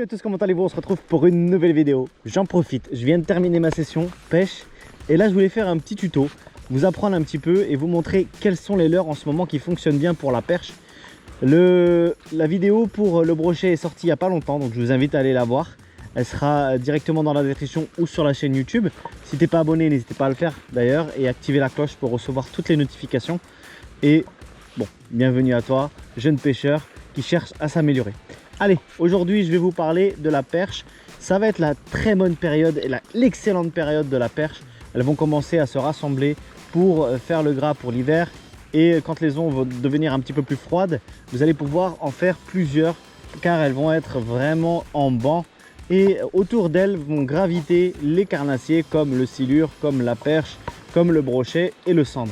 à tous, comment allez-vous? On se retrouve pour une nouvelle vidéo. J'en profite, je viens de terminer ma session pêche et là je voulais faire un petit tuto, vous apprendre un petit peu et vous montrer quels sont les leurres en ce moment qui fonctionnent bien pour la perche. La vidéo pour le brochet est sortie il n'y a pas longtemps, donc je vous invite à aller la voir. Elle sera directement dans la description ou sur la chaîne YouTube. Si t'es pas abonné, n'hésitez pas à le faire d'ailleurs et activer la cloche pour recevoir toutes les notifications. Et bon, bienvenue à toi, jeune pêcheur qui cherche à s'améliorer. Allez, aujourd'hui je vais vous parler de la perche. Ça va être la très bonne période et l'excellente période de la perche. Elles vont commencer à se rassembler pour faire le gras pour l'hiver. Et quand les eaux vont devenir un petit peu plus froides, vous allez pouvoir en faire plusieurs car elles vont être vraiment en banc. Et autour d'elles vont graviter les carnassiers comme le silure, comme la perche, comme le brochet et le cendre.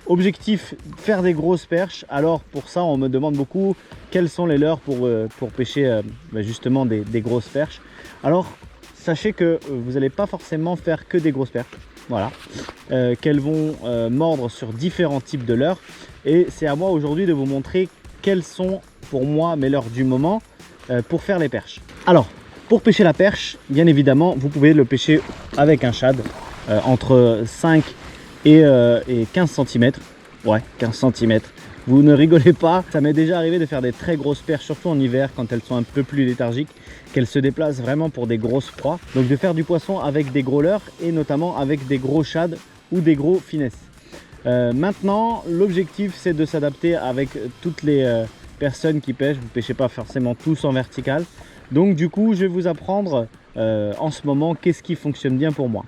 Objectif, faire des grosses perches. Alors pour ça on me demande beaucoup quels sont les leurres pour pêcher justement des grosses perches. Alors sachez que vous n'allez pas forcément faire que des grosses perches, voilà, qu'elles vont mordre sur différents types de leurres et c'est à moi aujourd'hui de vous montrer quels sont pour moi mes leurres du moment pour faire les perches. Alors pour pêcher la perche, bien évidemment vous pouvez le pêcher avec un shad entre 5 et 15 cm. Ouais, 15 cm. Vous ne rigolez pas, ça m'est déjà arrivé de faire des très grosses perches, surtout en hiver quand elles sont un peu plus léthargiques, qu'elles se déplacent vraiment pour des grosses proies. Donc de faire du poisson avec des gros leurres et notamment avec des gros shads ou des gros finesses. Maintenant, l'objectif c'est de s'adapter avec toutes les personnes qui pêchent. Vous ne pêchez pas forcément tous en vertical. Donc du coup, je vais vous apprendre en ce moment qu'est-ce qui fonctionne bien pour moi.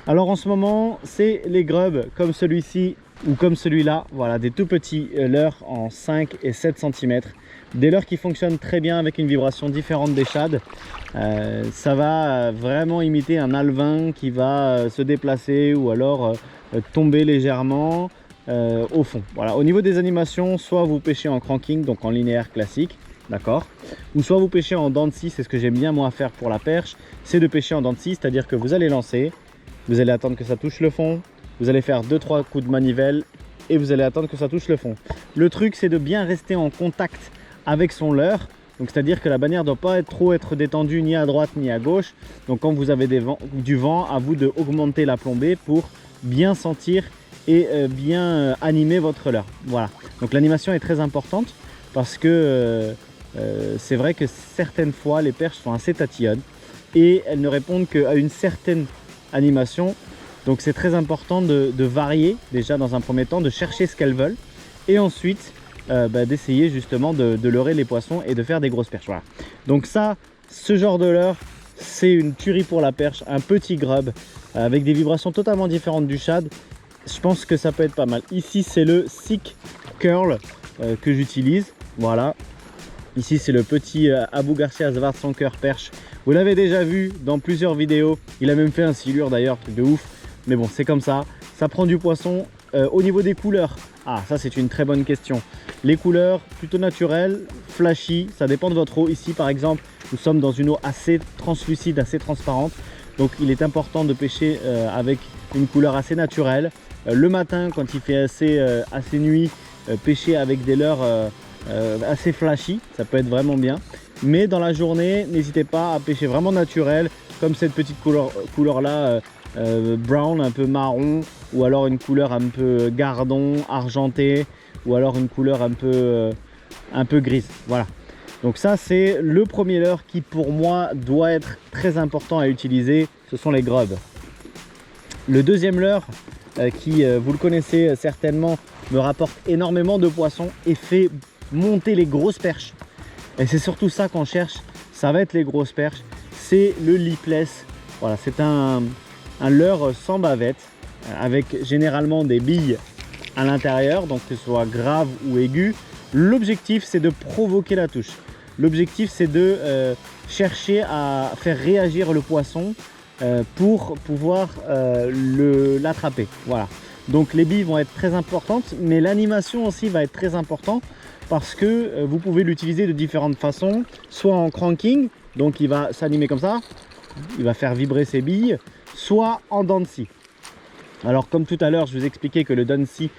Alors en ce moment, c'est les grubs comme celui-ci ou comme celui-là, voilà, des tout petits leurres en 5 et 7 cm. Des leurres qui fonctionnent très bien avec une vibration différente des shads. Ça va vraiment imiter un alevin qui va se déplacer ou alors tomber légèrement au fond. Voilà. Au niveau des animations, soit vous pêchez en cranking, donc en linéaire classique, d'accord, ou soit vous pêchez en dents de scie. C'est ce que j'aime bien moi faire pour la perche, c'est de pêcher en dents de scie, c'est-à-dire que vous allez lancer, vous allez attendre que ça touche le fond, vous allez faire 2-3 coups de manivelle et vous allez attendre que ça touche le fond. Le truc c'est de bien rester en contact avec son leurre, donc c'est à dire que la bannière ne doit pas trop être détendue ni à droite ni à gauche. Donc quand vous avez du vent, à vous de augmenter la plombée pour bien sentir et bien animer votre leurre. Voilà, donc l'animation est très importante parce que c'est vrai que certaines fois les perches sont assez tatillonnes et elles ne répondent qu'à une certaine animation. Donc c'est très important de varier déjà dans un premier temps, de chercher ce qu'elles veulent et ensuite d'essayer justement de leurrer les poissons et de faire des grosses perches. Voilà. Donc ça, ce genre de leurre, c'est une tuerie pour la perche, un petit grub avec des vibrations totalement différentes du shad. Je pense que ça peut être pas mal. Ici c'est le Sick Curl que j'utilise, voilà. Ici c'est le petit Abu Garcia Schwarzanker perche. Vous l'avez déjà vu dans plusieurs vidéos, il a même fait un silure d'ailleurs, truc de ouf. Mais bon, c'est comme ça, ça prend du poisson. Au niveau des couleurs, ah ça c'est une très bonne question. Les couleurs plutôt naturelles, flashy, ça dépend de votre eau. Ici par exemple, nous sommes dans une eau assez translucide, assez transparente. Donc il est important de pêcher avec une couleur assez naturelle. Le matin quand il fait assez nuit, pêcher avec des leurres assez flashy, ça peut être vraiment bien. Mais dans la journée, n'hésitez pas à pêcher vraiment naturel, comme cette petite couleur là, brown, un peu marron, ou alors une couleur un peu gardon, argenté, ou alors une couleur un peu grise. Voilà. Donc ça c'est le premier leurre qui pour moi doit être très important à utiliser, ce sont les grubs. Le deuxième leurre qui, vous le connaissez certainement, me rapporte énormément de poissons et fait monter les grosses perches. Et c'est surtout ça qu'on cherche, ça va être les grosses perches, c'est le lipless. Voilà, c'est un leurre sans bavette avec généralement des billes à l'intérieur, donc que ce soit grave ou aigu. L'objectif c'est de provoquer la touche. L'objectif c'est de chercher à faire réagir le poisson pour pouvoir l'attraper. Voilà. Donc les billes vont être très importantes, mais l'animation aussi va être très importante parce que vous pouvez l'utiliser de différentes façons, soit en cranking, donc il va s'animer comme ça, il va faire vibrer ses billes, soit en dents de scie. Alors comme tout à l'heure je vous expliquais que le dents de scie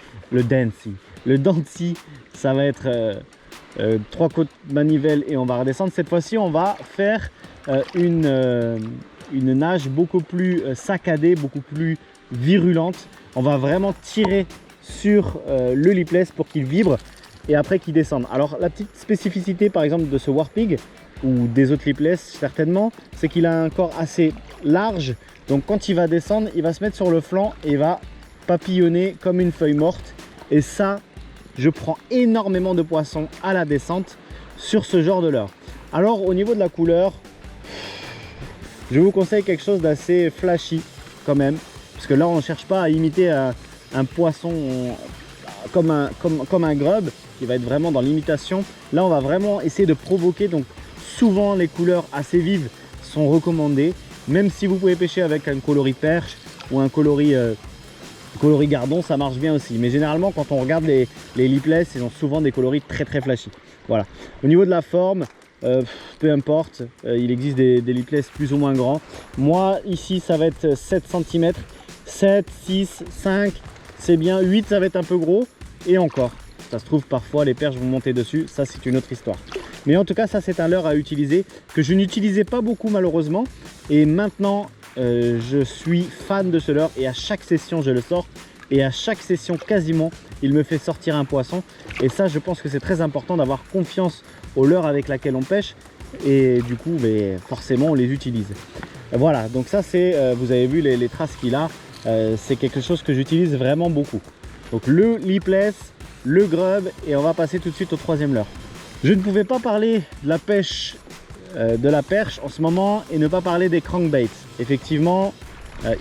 ça va être 3 coups de manivelle et on va redescendre. Cette fois-ci on va faire une nage beaucoup plus saccadée, beaucoup plus virulente. On va vraiment tirer sur le lipless pour qu'il vibre et après qu'il descende. Alors la petite spécificité par exemple de ce Warpig ou des autres lipless certainement, c'est qu'il a un corps assez large. Donc quand il va descendre, il va se mettre sur le flanc et il va papillonner comme une feuille morte. Et ça, je prends énormément de poissons à la descente sur ce genre de leurre. Alors au niveau de la couleur, je vous conseille quelque chose d'assez flashy quand même, parce que là on ne cherche pas à imiter un poisson comme un grub qui va être vraiment dans l'imitation. Là on va vraiment essayer de provoquer, donc souvent les couleurs assez vives sont recommandées, même si vous pouvez pêcher avec un coloris perche ou un coloris gardon, ça marche bien aussi. Mais généralement quand on regarde les lipless, ils ont souvent des coloris très flashy. Voilà. Au niveau de la forme, peu importe, il existe des lipless plus ou moins grands. Moi ici ça va être 7 cm, 7, 6, 5, c'est bien, 8 ça va être un peu gros, et encore, ça se trouve parfois les perches vont monter dessus, ça c'est une autre histoire. Mais en tout cas ça c'est un leurre à utiliser, que je n'utilisais pas beaucoup malheureusement, et maintenant je suis fan de ce leurre, et à chaque session je le sors, et à chaque session quasiment il me fait sortir un poisson. Et ça je pense que c'est très important d'avoir confiance au leurre avec laquelle on pêche, et du coup forcément on les utilise. Voilà, donc ça c'est, vous avez vu les traces qu'il a, c'est quelque chose que j'utilise vraiment beaucoup. Donc le lipless, le grub, et on va passer tout de suite au troisième leurre. Je ne pouvais pas parler de la pêche de la perche en ce moment et ne pas parler des crankbaits. Effectivement,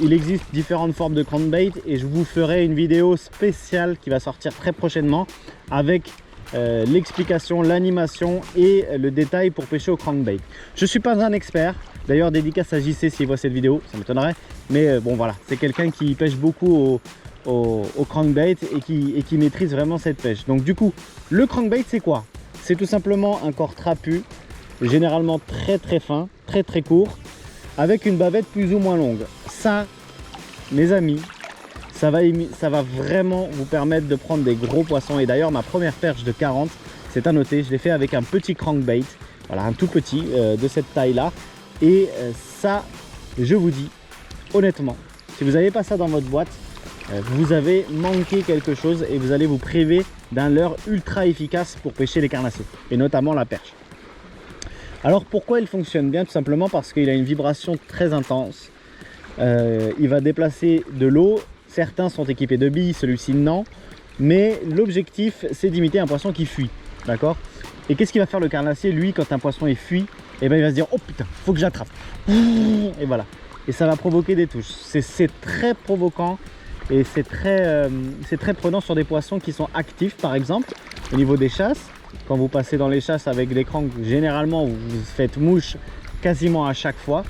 il existe différentes formes de crankbait et je vous ferai une vidéo spéciale qui va sortir très prochainement avec l'explication, l'animation et le détail pour pêcher au crankbait. Je ne suis pas un expert, d'ailleurs dédicace à JC s'il voit cette vidéo, ça m'étonnerait, mais bon voilà, c'est quelqu'un qui pêche beaucoup au crankbait et qui maîtrise vraiment cette pêche. Donc du coup, le crankbait c'est quoi? C'est tout simplement un corps trapu, généralement très fin, très court, avec une bavette plus ou moins longue. Ça, mes amis, ça va vraiment vous permettre de prendre des gros poissons. Et d'ailleurs ma première perche de 40, c'est à noter, je l'ai fait avec un petit crankbait, voilà, un tout petit de cette taille là. Et ça, je vous dis honnêtement, si vous n'avez pas ça dans votre boîte, vous avez manqué quelque chose et vous allez vous priver d'un leurre ultra efficace pour pêcher les carnassiers et notamment la perche. Alors pourquoi il fonctionne bien? Tout simplement parce qu'il a une vibration très intense. Il va déplacer de l'eau. Certains sont équipés de billes, celui-ci non. Mais l'objectif c'est d'imiter un poisson qui fuit. D'accord? Et qu'est-ce qu'il va faire le carnassier? Lui, quand un poisson est fuit, et ben il va se dire oh putain, faut que j'attrape. Et voilà. Et ça va provoquer des touches. C'est très provoquant et c'est très prenant sur des poissons qui sont actifs, par exemple au niveau des chasses. Quand vous passez dans les chasses avec des cranks, généralement vous faites mouche quasiment à chaque fois.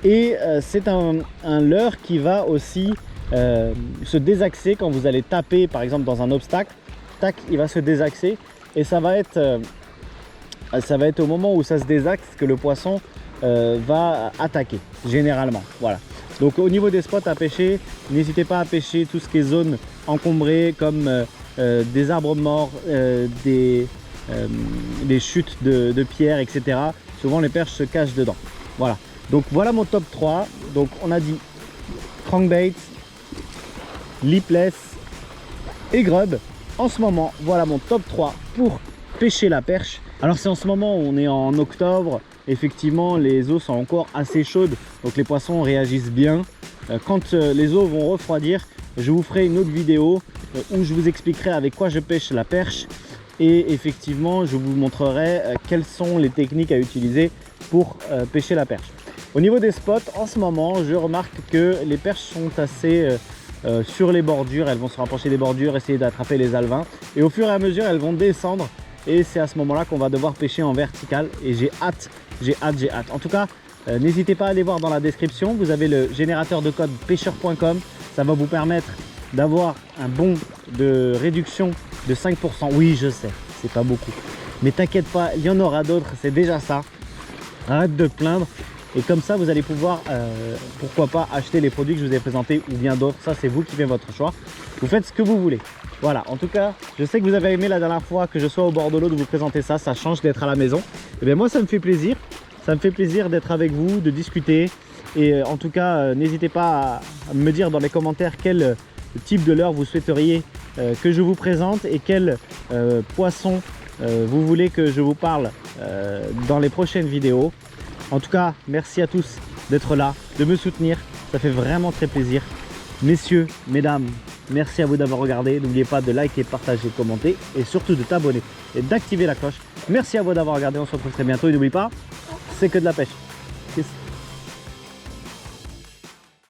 Et c'est un leurre qui va aussi se désaxer quand vous allez taper par exemple dans un obstacle. Tac, il va se désaxer et ça va être au moment où ça se désaxe que le poisson va attaquer généralement. Voilà. Donc au niveau des spots à pêcher, n'hésitez pas à pêcher tout ce qui est zone encombrée comme des arbres morts, des chutes de pierres, etc. Souvent les perches se cachent dedans. Voilà. Donc voilà mon top 3. Donc on a dit crankbait, lipless et grub. En ce moment, voilà mon top 3 pour pêcher la perche. Alors c'est en ce moment où on est en octobre. Effectivement les eaux sont encore assez chaudes, donc les poissons réagissent bien. Quand les eaux vont refroidir, je vous ferai une autre vidéo où je vous expliquerai avec quoi je pêche la perche. Et effectivement je vous montrerai quelles sont les techniques à utiliser pour pêcher la perche. Au niveau des spots, en ce moment je remarque que les perches sont assez sur les bordures. Elles vont se rapprocher des bordures, essayer d'attraper les alevins, et au fur et à mesure elles vont descendre, et c'est à ce moment là qu'on va devoir pêcher en vertical. Et j'ai hâte. En tout cas, n'hésitez pas à aller voir dans la description, vous avez le générateur de code pêcheur.com. ça va vous permettre d'avoir un bon de réduction de 5%. Oui, je sais, c'est pas beaucoup, mais t'inquiète pas, il y en aura d'autres, c'est déjà ça. Arrête de te plaindre. Et comme ça, vous allez pouvoir, pourquoi pas, acheter les produits que je vous ai présentés ou bien d'autres. Ça, c'est vous qui faites votre choix. Vous faites ce que vous voulez. Voilà, en tout cas, je sais que vous avez aimé la dernière fois que je sois au bord de l'eau de vous présenter ça. Ça change d'être à la maison. Et bien moi, ça me fait plaisir. Ça me fait plaisir d'être avec vous, de discuter. Et en tout cas, n'hésitez pas à me dire dans les commentaires quel type de leurre vous souhaiteriez que je vous présente et quel poisson vous voulez que je vous parle dans les prochaines vidéos. En tout cas, merci à tous d'être là, de me soutenir. Ça fait vraiment très plaisir. Messieurs, mesdames, merci à vous d'avoir regardé. N'oubliez pas de liker, partager, commenter et surtout de t'abonner et d'activer la cloche. Merci à vous d'avoir regardé. On se retrouve très bientôt. Et n'oublie pas, c'est que de la pêche. Peace.